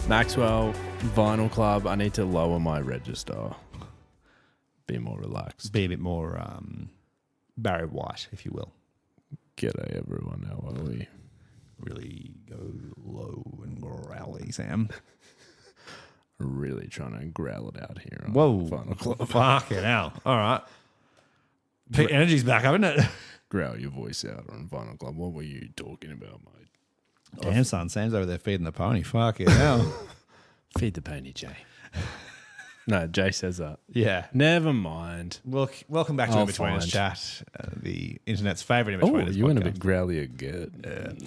Maxwell Vinyl Club. I need to lower my register. Be more relaxed. Be a bit more Barry White, if you will. G'day, everyone. How are we? Really go low and growly, Sam. Really trying to growl it out here. On Whoa. Vinyl Club. Fucking hell. All right. Peak energy's back, haven't it? Growl your voice out on Vinyl Club. What were you talking about, mate? Damn, son. Sam's over there feeding the pony. Fucking hell. Feed the pony, Jay. No, Jay says that. Yeah. Never mind. Welcome back to In-Betweeners Chat, the internet's favourite In-Betweeners you podcast. went a bit growly again.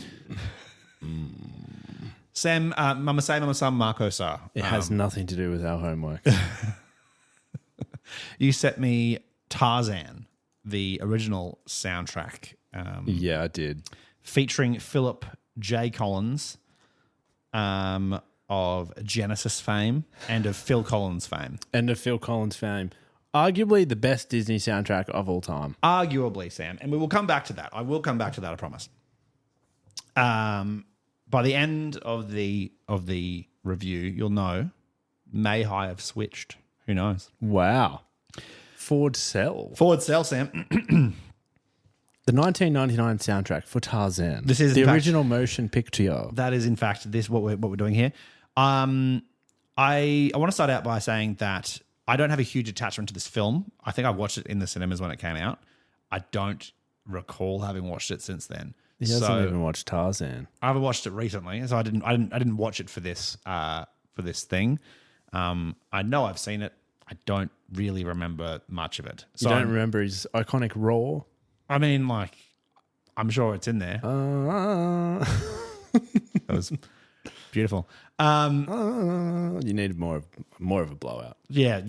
Sam, Mama Say, Mama Sam, Marco Sa. It has nothing to do with our homework. You set me Tarzan, the original soundtrack. Yeah, I did. Featuring Philip J. Collins of Genesis fame and of Phil Collins fame. And of Phil Collins fame. Arguably the best Disney soundtrack of all time. Arguably, Sam. And we will come back to that. I will come back to that, I promise. By the end of the review, you'll know may I have switched. Who knows? Wow. Forward sell. Forward sell, Sam. The 1999 soundtrack for Tarzan. This is the in fact, original motion picture. That is, in fact, this what we're doing here. I want to start out by saying that I don't have a huge attachment to this film. I think I watched it in the cinemas when it came out. I don't recall having watched it since then. He hasn't even watched Tarzan. I haven't watched it recently, so I didn't watch it for this thing. I know I've seen it. I don't really remember much of it. So You don't remember his iconic roar? I mean, like, I'm sure it's in there. That was beautiful. You need more of a blowout. Yeah.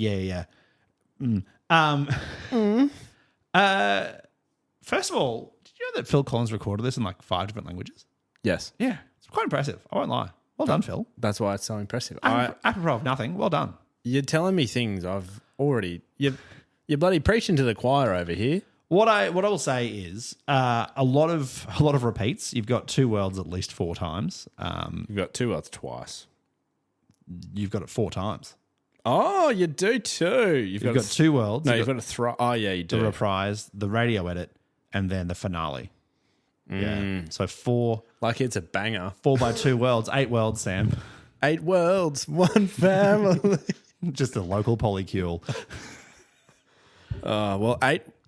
First of all, did you know that Phil Collins recorded this in like 5 different languages? Yes. Yeah, it's quite impressive. I won't lie. Well done, Phil. That's why it's so impressive. Apropos of nothing. Well done. You're telling me things I've already... You're bloody preaching to the choir over here. What I will say is a lot of repeats. You've got Two Worlds at least 4 times. You've got Two Worlds twice. You've got it 4 times. Oh, you do too. You've got Two Worlds. No, you've got a Oh, yeah, you do. The reprise, the radio edit, and then the finale. Yeah. So 4. Like it's a banger. 4 by 2 worlds. 8 worlds, Sam. 8 worlds, 1 family. Just a local polycule. Well,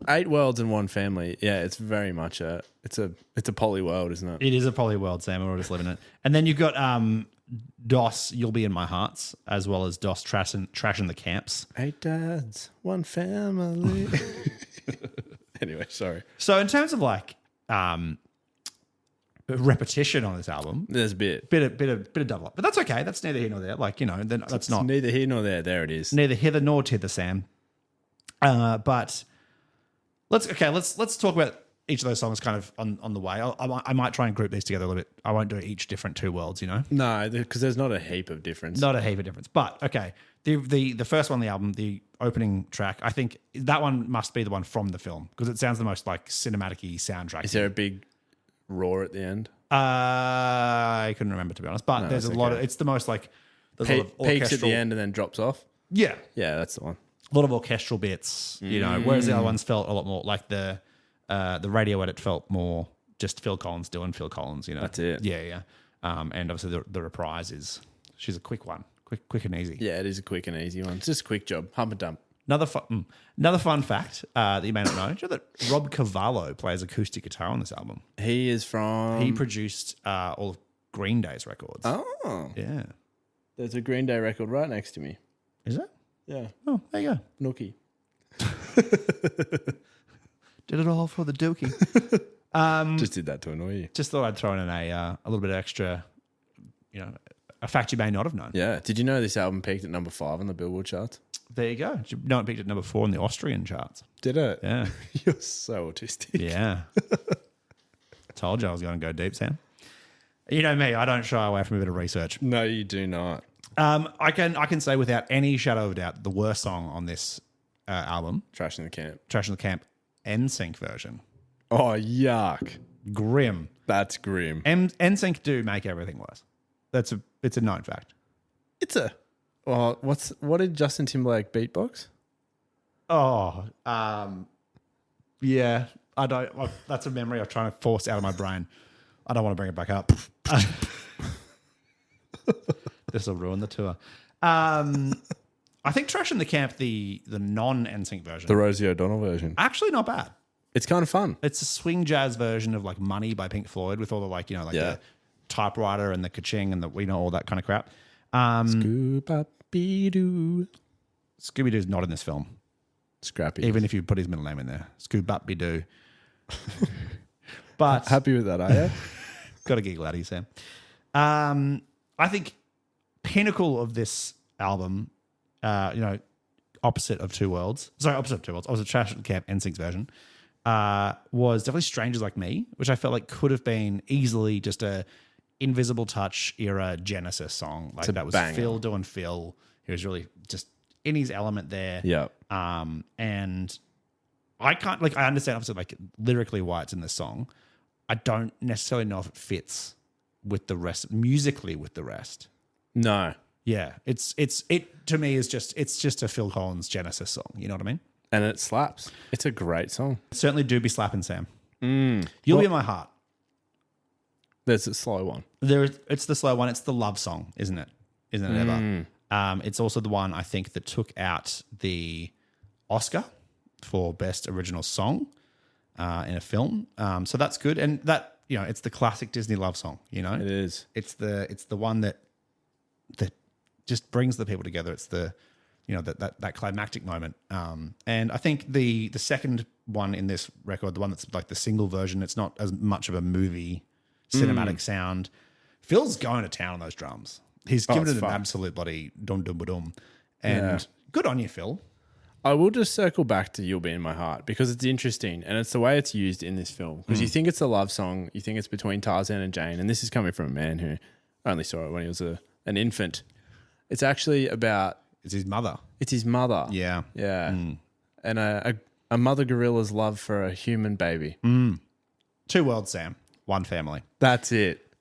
eight worlds and 1 family. Yeah, it's very much it's a poly world, isn't it? It is a poly world, Sam. We're just living it. And then you've got DOS, You'll Be in My Hearts, as well as DOS, Trash in the Camps. 8 dads, 1 family. Anyway, sorry. So in terms of like repetition on this album, There's a bit of double up, but that's okay. That's neither here nor there. Like, then that's not neither here nor there. There it is. neither hither nor thither, Sam. But let's talk about each of those songs kind of on the way. I might try and group these together a little bit. I won't do each different 2 worlds, No, because there's not a heap of difference. Not a heap of difference. But okay, the first one on the album, the opening track, I think that one must be the one from the film because it sounds the most like cinematic-y soundtrack. Is there a big roar at the end? I couldn't remember, to be honest. But No, there's a that's lot okay. of. It's the most like there's a lot of Peaks at orchestral. the end and then drops off. Yeah, Yeah, that's the one. a lot of orchestral bits, whereas the other ones felt a lot more like the radio edit felt more just Phil Collins doing Phil Collins, That's it. Yeah. And obviously the reprise she's a quick one, quick and easy. Yeah, it is a quick and easy one. It's just a quick job. Hump and dump. Another fun fact that you may not know, do you know that Rob Cavallo plays acoustic guitar on this album? He is from... He produced all of Green Day's records. Oh. Yeah. There's a Green Day record right next to me. Is it? Yeah. Oh, there you go. Nookie. Did it all for the dookie. Just did that to annoy you. Just thought I'd throw in a little bit of extra, a fact you may not have known. Yeah. Did you know this album peaked at number 5 on the Billboard charts? There you go. Did you know it peaked at number 4 in the Austrian charts? Did it? Yeah. You're so autistic. Yeah. Told you I was going to go deep, Sam. You know me, I don't shy away from a bit of research. No, you do not. I can say without any shadow of a doubt, the worst song on this album, Trash in the Camp. Trash in the Camp, NSYNC version. Oh, yuck. Grim. That's grim. NSYNC do make everything worse. It's a known fact. It's a. Well, what did Justin Timberlake beatbox? Oh, yeah. I don't. Well, that's a memory I'm trying to force out of my brain. I don't want to bring it back up. This will ruin the tour. I think Trash in the Camp, the non-NSYNC version, The Rosie O'Donnell version. actually not bad. It's kind of fun. It's a swing jazz version of like Money by Pink Floyd with all the like, the typewriter and the ka-ching and the, all that kind of crap. Scooby-Doo. Scooby-Doo's not in this film. Scrappy. Even if you put his middle name in there. Scooby-Doo. But Happy with that, are you? got to giggle out of you, Sam. I think pinnacle of this album, opposite of Two Worlds. Sorry, opposite of Two Worlds. Opposite Trash in the Camp, NSYNC's version. Was definitely Strangers Like Me, which I felt like could have been easily just a Invisible Touch era Genesis song. Like that was banger. Phil doing Phil. He was really just in his element there. Yeah. And I can't I understand obviously like lyrically why it's in this song. I don't necessarily know if it fits with the rest musically with the rest. No. Yeah. It to me is just a Phil Collins Genesis song. You know what I mean? And it slaps. It's a great song. Certainly do be slapping, Sam. You'll be in my heart. There's a slow one. It's the slow one. It's the love song, isn't it? Isn't it ever? It's also the one I think that took out the Oscar for Best Original Song in a film. So that's good. And that, it's the classic Disney love song, It is. It's the one that just brings the people together. It's the that climactic moment. And I think the second one in this record, the one that's like the single version, it's not as much of a movie cinematic sound. Phil's going to town on those drums. He's given it an absolute bloody dum-dum-ba-dum. And good on you, Phil. I will just circle back to You'll Be in My Heart because it's interesting and it's the way it's used in this film. Because you think it's a love song, you think it's between Tarzan and Jane, and this is coming from a man who only saw it when he was an infant. It's actually about... It's his mother. It's his mother. Yeah. Yeah. And a mother gorilla's love for a human baby. Two worlds, Sam. One family. That's it.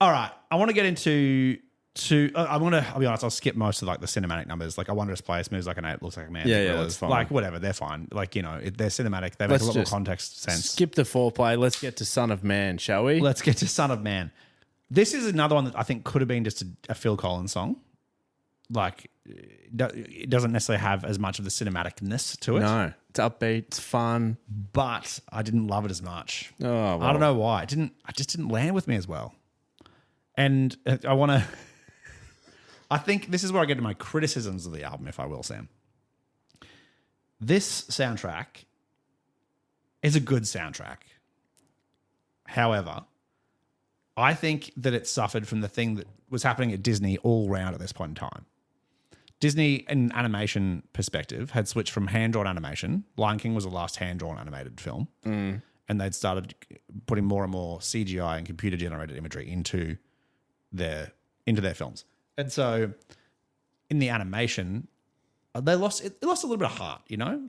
All right. I want to get into... I'll be honest, I'll skip most of like the cinematic numbers. Like I Wondrous Place moves like an 8, looks like a man. Yeah, that's fine. Like whatever, they're fine. Like, they're cinematic. They make a lot more context sense. Skip the foreplay. Let's get to Son of Man, shall we? Let's get to Son of Man. This is another one that I think could have been just a Phil Collins song. Like, it doesn't necessarily have as much of the cinematicness to it. No, it's upbeat, it's fun. But I didn't love it as much. Oh, well. I don't know why. I just didn't land with me as well. And I think this is where I get to my criticisms of the album, if I will, Sam. This soundtrack is a good soundtrack. However, I think that it suffered from the thing that was happening at Disney all round at this point in time. Disney, in animation perspective, had switched from hand-drawn animation. Lion King was the last hand-drawn animated film. And they'd started putting more and more CGI and computer-generated imagery into their films. And so in the animation, it lost a little bit of heart,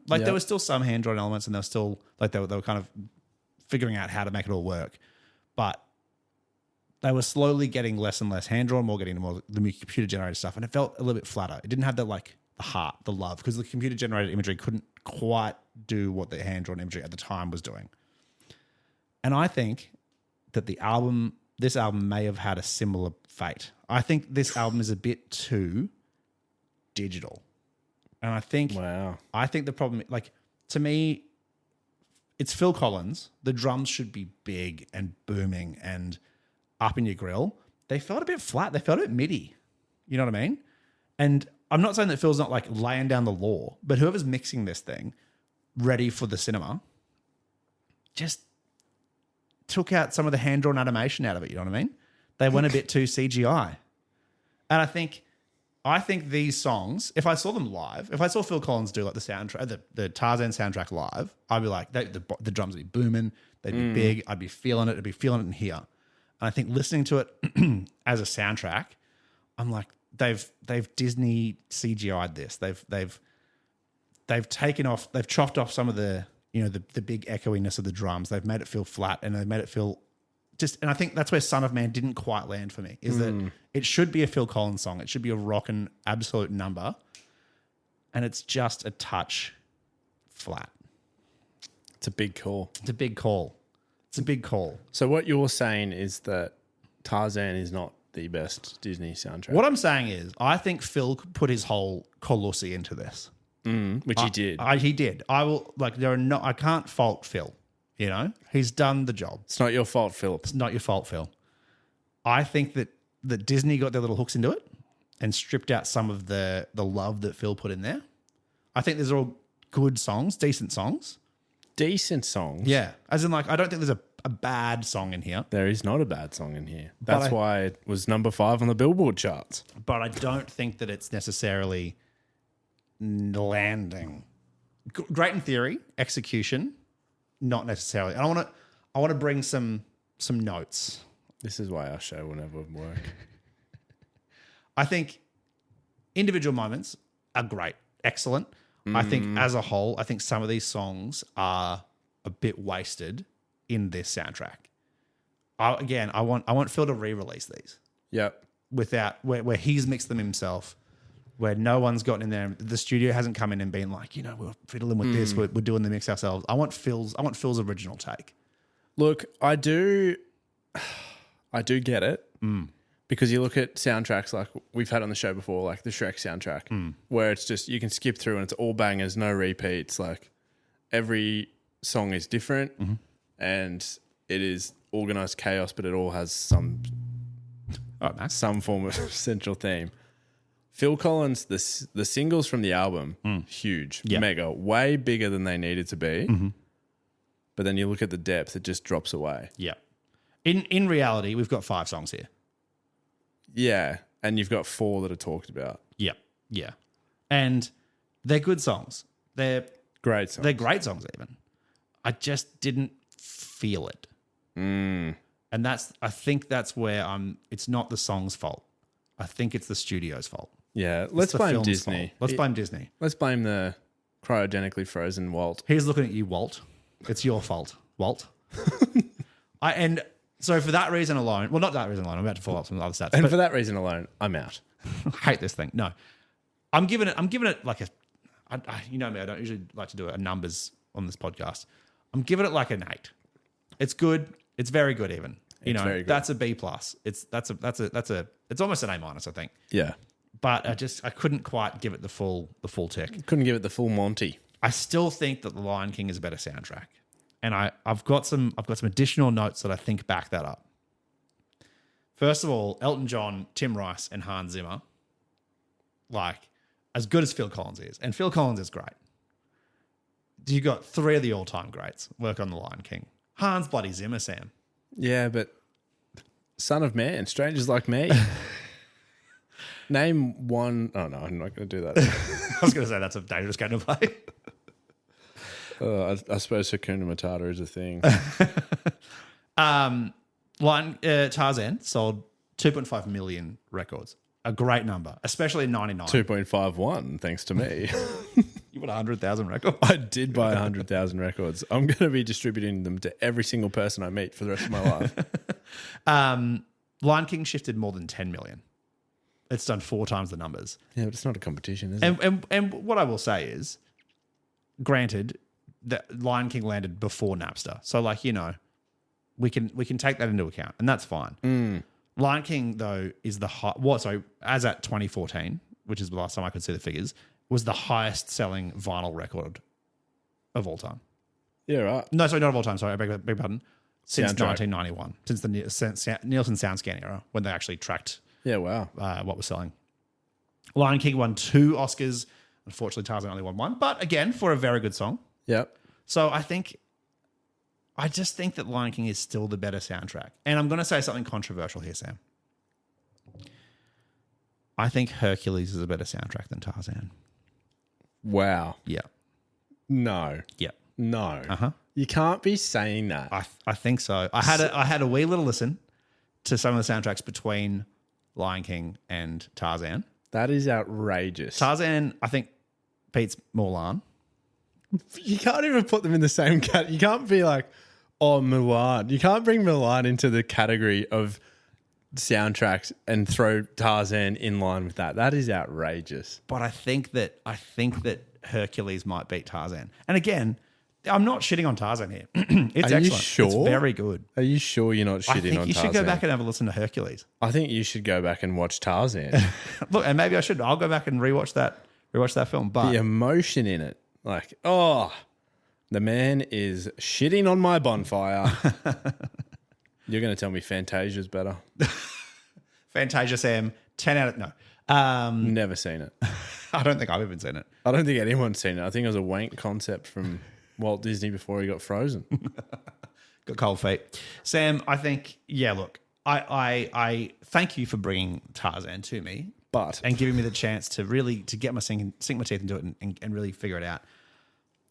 Like there was still some hand-drawn elements and they were still, like they were kind of figuring out how to make it all work. But they were slowly getting less and less hand-drawn, more getting more the computer-generated stuff. And it felt a little bit flatter. It didn't have the heart, the love, because the computer-generated imagery couldn't quite do what the hand-drawn imagery at the time was doing. And I think that this album may have had a similar fate. I think this album is a bit too digital. And I think the problem, to me, it's Phil Collins. The drums should be big and booming and up in your grill. They felt a bit flat. They felt a bit MIDI. You know what I mean? And I'm not saying that Phil's not laying down the law, but whoever's mixing this thing ready for the cinema just took out some of the hand-drawn animation out of it. You know what I mean? They went a bit too CGI. And I think these songs, if I saw them live, if I saw Phil Collins do the soundtrack, the Tarzan soundtrack live, I'd be like, the drums would be booming, they'd be big, I'd be feeling it, I'd be feeling it in here. And I think listening to it as a soundtrack, I'm like, they've Disney CGI'd this. They've chopped off some of the the big echoiness of the drums. They've made it feel flat and they've made it feel and I think that's where Son of Man didn't quite land for me, is that it should be a Phil Collins song. It should be a rockin' absolute number. And it's just a touch flat. It's a big call. It's a big call. It's a big call. So what you're saying is that Tarzan is not the best Disney soundtrack. What I'm saying is, I think Phil put his whole Colossi into this. Which he did. He did. I can't fault Phil. You know, he's done the job. It's not your fault, Philip. It's not your fault, Phil. I think that Disney got their little hooks into it and stripped out some of the love that Phil put in there. I think these are all good songs, decent songs. Decent songs? Yeah. As in, like, I don't think there's a bad song in here. There is not a bad song in here. That's why it was number 5 on the Billboard charts. But I don't think that it's necessarily landing. Great in theory, execution, not necessarily. And I want to bring some notes. This is why our show will never work. I think individual moments are great, excellent. I think as a whole, I think some of these songs are a bit wasted in this soundtrack. I want Phil to re-release these. Yep. Without where he's mixed them himself, where no one's gotten in there. The studio hasn't come in and been like, we're fiddling with this. We're doing the mix ourselves. I want Phil's original take. Look, I do get it. Because you look at soundtracks like we've had on the show before, like the Shrek soundtrack, where it's just you can skip through and it's all bangers, no repeats. Like every song is different and it is organized chaos, but it all has some form of central theme. Phil Collins, the singles from the album, huge, mega, way bigger than they needed to be. But then you look at the depth, it just drops away. Yeah. In reality, we've got 5 songs here. Yeah, and you've got 4 that are talked about. Yep, yeah. And they're good songs. They're great songs. They're great songs even. I just didn't feel it. And I think that's where it's not the song's fault. I think it's the studio's fault. Yeah, let's blame Disney. Fault. Let's blame Disney. Let's blame the cryogenically frozen Walt. He's looking at you, Walt. It's your fault, Walt. So for that reason alone, well, not that reason alone, I'm about to follow up some other stats. And for that reason alone, I'm out. I hate this thing. No, I'm giving it like you know me, I don't usually like to do a numbers on this podcast. I'm giving it like an 8. It's good. It's very good even. Very good. That's a B+. It's almost an A-, I think. Yeah. But I couldn't quite give it the full tick. Couldn't give it the full Monty. I still think that The Lion King is a better soundtrack. And I've got some additional notes that I think back that up. First of all, Elton John, Tim Rice, and Hans Zimmer, like as good as Phil Collins is, and Phil Collins is great. You got 3 of the all-time greats work on The Lion King. Hans bloody Zimmer, Sam. Yeah, but Son of Man, Strangers Like Me. Name one. Oh no, I'm not going to do that. I was going to say that's a dangerous game to play. I suppose Hakuna Matata is a thing. Tarzan sold 2.5 million records. A great number, especially in 99. 2.51, thanks to me. You bought 100,000 records? I did buy 100,000 records. I'm going to be distributing them to every single person I meet for the rest of my life. Lion King shifted more than 10 million. It's done 4 times the numbers. Yeah, but it's not a competition, is it? And what I will say is, granted, that Lion King landed before Napster. So, we can take that into account, and that's fine. Lion King, though, is as at 2014, which is the last time I could see the figures, was the highest selling vinyl record of all time. Yeah, right. No, sorry, not of all time. Sorry, I beg your pardon. Since Soundtrack. 1991, since the Nielsen SoundScan era, when they actually tracked what was selling. Lion King won 2 Oscars. Unfortunately, Tarzan only won 1, but again, for a very good song. Yep. So I just think that Lion King is still the better soundtrack. And I'm going to say something controversial here, Sam. I think Hercules is a better soundtrack than Tarzan. Wow. Yeah. No. Yeah. No. Uh-huh. You can't be saying that. I think so. I had a wee little listen to some of the soundtracks between Lion King and Tarzan. That is outrageous. Tarzan, I think, beats Mulan. You can't even put them in the same category. You can't be like, Oh, Mulan. You can't bring Mulan into the category of soundtracks and throw Tarzan in line with that. That is outrageous. But I think that Hercules might beat Tarzan. And again, I'm not shitting on Tarzan here. It's Are excellent. you sure? It's very good. Are you sure you're not shitting I think on you Tarzan? should go back and have a listen to Hercules. I think you should go back and watch Tarzan. Look, and maybe I should. I'll go back and rewatch that film. But The emotion in it. Like, oh, the man is shitting on my bonfire. You're going to tell me Fantasia's better. Fantasia Sam, 10 out of no. Never seen it. I don't think I've even seen it. I don't think anyone's seen it. I think it was a wank concept from Walt Disney before he got frozen. Got cold feet. Sam, I think, yeah, look, I thank you for bringing Tarzan to me. But And giving me the chance to really get sink my teeth into it and really figure it out.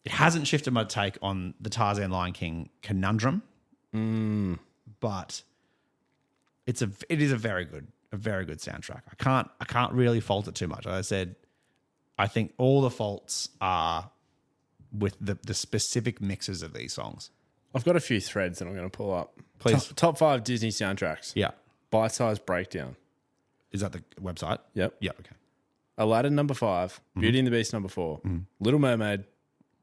It hasn't shifted my take on the Tarzan Lion King conundrum, but it is a very good soundtrack. I can't really fault it too much. As I said, I think all the faults are with the specific mixes of these songs. I've got a few threads that I'm going to pull up. Please. Top 5 Disney soundtracks. Yeah. Bite-sized breakdown. Is that the website? Yep. Yeah. Okay. Aladdin number 5. Beauty and the Beast number 4. Little Mermaid.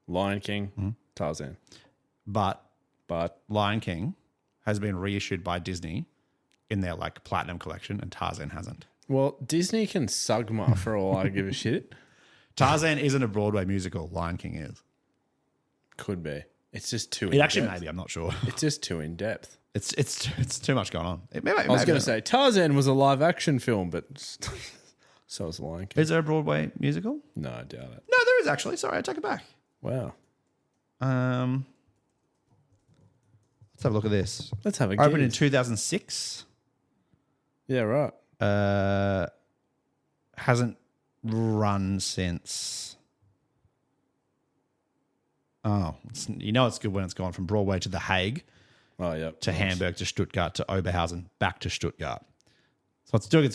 Lion King. Tarzan. But But Lion King has been reissued by Disney in their like platinum collection, and Tarzan hasn't. well, Disney can sugma for all I give a shit. Tarzan isn't a Broadway musical. Lion King is. Could be. It's just too. It actually may be. I'm not sure. It's just too in depth. It's too much going on. I was going to say Tarzan was a live action film, but so was Lion King. Is there a Broadway musical? No, I doubt it. No, there is actually. Sorry, I take it back. Wow. Let's have a look at this. Let's have a Opened in guess. 2006. Yeah, right. Hasn't run since. Oh, it's good when it's gone from Broadway to The Hague Oh, yeah. to Hamburg to Stuttgart to Oberhausen back to Stuttgart. So it's doing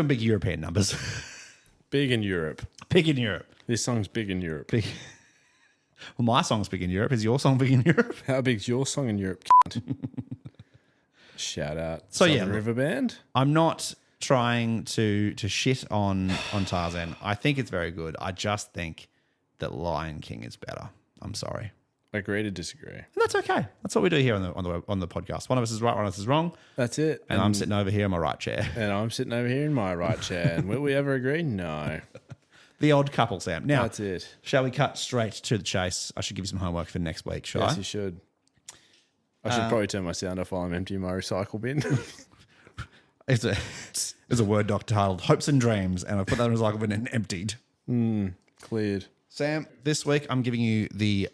big European numbers. Big in Europe. Big in Europe. This song's big in Europe. Big. Well, my song's big in Europe. Is your song big in Europe? How big's your song in Europe? Shout out. So, yeah, Southern look. River Band. I'm not trying to shit on Tarzan. I think it's very good. I just think that Lion King is better. I'm sorry. Agree to disagree. And that's okay. That's what we do here on the podcast. One of us is right, one of us is wrong. That's it. And I'm sitting over here in my right chair. And I'm sitting over here in my right chair. And will we ever agree? No. The odd couple, Sam. Now, That's it. shall we cut straight to the chase? I should give you some homework for next week, shall Yes, I? you should. I should probably turn my sound off while I'm emptying my recycle bin. It's a Word doc titled Hopes and Dreams, and I put that in the recycle bin and emptied. Cleared. Sam, this week I'm giving you the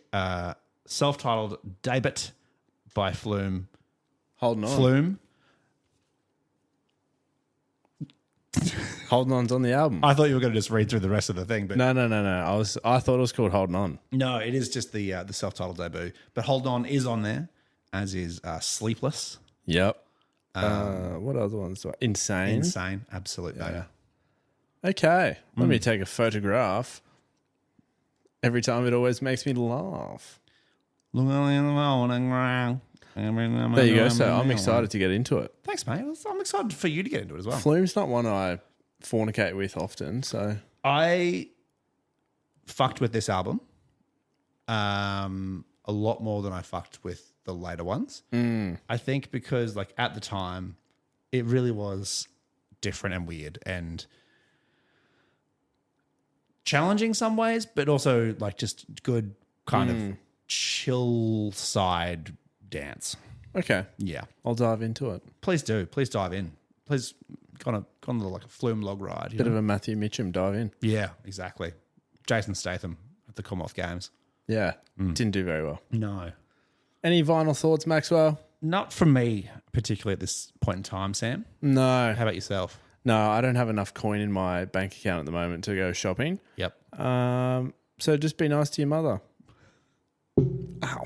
self-titled Debut by Flume. Holding on. Flume. Holding On's on the album. I thought you were going to just read through the rest of the thing, but No. I thought it was called Holding On. no, it is just the self-titled debut. But Hold On is on there, as is Sleepless. Yep. What other ones? Insane. Insane, absolute banger. Okay. Let me take a photograph. Every time it always makes me laugh. Look early in the morning, There you go. So I'm excited to get into it. Thanks, mate. I'm excited for you to get into it as well. Flume's not one I fornicate with often, so I fucked with this album a lot more than I fucked with the later ones. I think because like at the time, it really was different and weird and challenging some ways, but also like just good kind of chill side dance. okay. Yeah. I'll dive into it. Please do. Please dive in. Please go on like a Flume log ride. You Bit know? of a Matthew Mitchum dive in. Yeah, exactly. Jason Statham at the Commonwealth Games. Yeah. Didn't do very well. No. Any final thoughts, Maxwell? Not from me, particularly at this point in time, Sam. No. How about yourself? No, I don't have enough coin in my bank account at the moment to go shopping. Yep. So just be nice to your mother. Ow.